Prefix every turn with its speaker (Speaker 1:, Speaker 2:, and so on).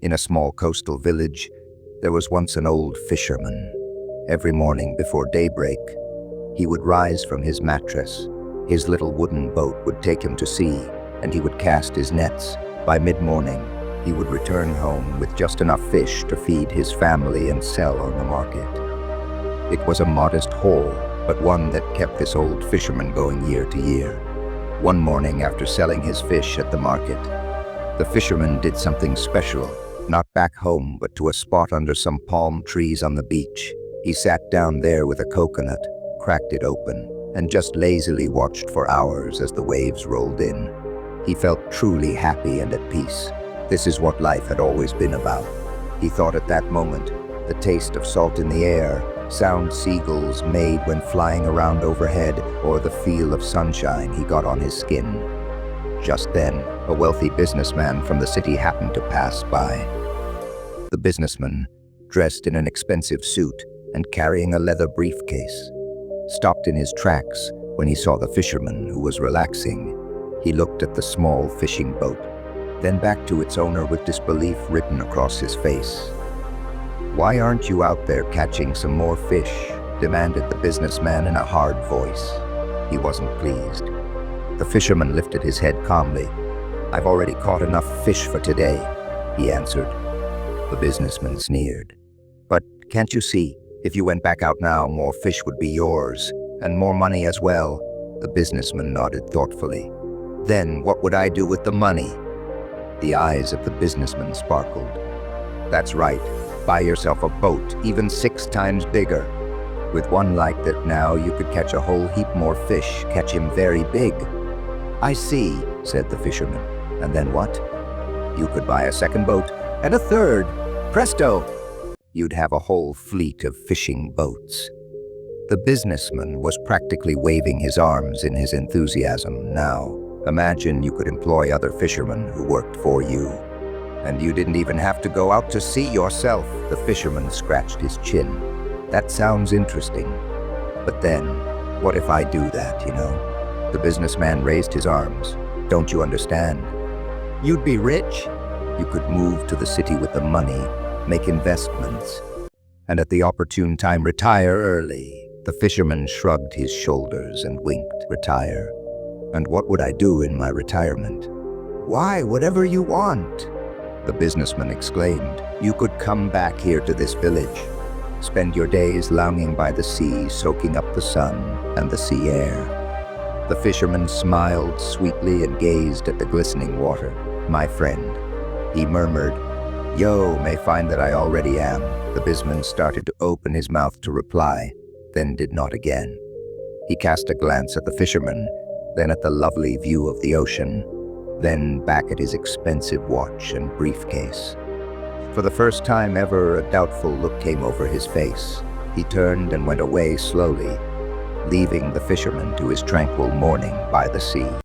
Speaker 1: In a small coastal village, there was once an old fisherman. Every morning before daybreak, he would rise from his mattress. His little wooden boat would take him to sea, and he would cast his nets. By mid-morning, he would return home with just enough fish to feed his family and sell on the market. It was a modest haul, but one that kept this old fisherman going year to year. One morning, after selling his fish at the market, the fisherman did something special. Not back home, but to a spot under some palm trees on the beach. He sat down there with a coconut, cracked it open, and just lazily watched for hours as the waves rolled in. He felt truly happy and at peace. This is what life had always been about. He thought at that moment, the taste of salt in the air, sound seagulls made when flying around overhead, or the feel of sunshine he got on his skin. Just then, a wealthy businessman from the city happened to pass by. The businessman, dressed in an expensive suit and carrying a leather briefcase, stopped in his tracks when he saw the fisherman who was relaxing. He looked at the small fishing boat, then back to its owner with disbelief written across his face. "Why aren't you out there catching some more fish?" demanded the businessman in a hard voice. He wasn't pleased. The fisherman lifted his head calmly. "I've already caught enough fish for today," he answered. The businessman sneered. "But can't you see, if you went back out now, more fish would be yours, and more money as well?" The businessman nodded thoughtfully. "Then what would I do with the money?" The eyes of the businessman sparkled. "That's right, buy yourself a boat, even 6 times bigger. With one like that now, you could catch a whole heap more fish, catch him very big." "I see," said the fisherman. "And then what?" "You could buy a second boat, and a third. Presto! You'd have a whole fleet of fishing boats." The businessman was practically waving his arms in his enthusiasm now. "Imagine you could employ other fishermen who worked for you. And you didn't even have to go out to sea yourself." The fisherman scratched his chin. "That sounds interesting. But then, what if I do that, you know?" The businessman raised his arms. "Don't you understand? You'd be rich. You could move to the city with the money, make investments, and at the opportune time retire early." The fisherman shrugged his shoulders and winked. "Retire? And what would I do in my retirement?" "Why, whatever you want," the businessman exclaimed. "You could come back here to this village, spend your days lounging by the sea, soaking up the sun and the sea air." The fisherman smiled sweetly and gazed at the glistening water. "My friend," he murmured, "you may find that I already am." The businessman started to open his mouth to reply, then did not again. He cast a glance at the fisherman, then at the lovely view of the ocean, then back at his expensive watch and briefcase. For the first time ever, a doubtful look came over his face. He turned and went away slowly, leaving the fisherman to his tranquil morning by the sea.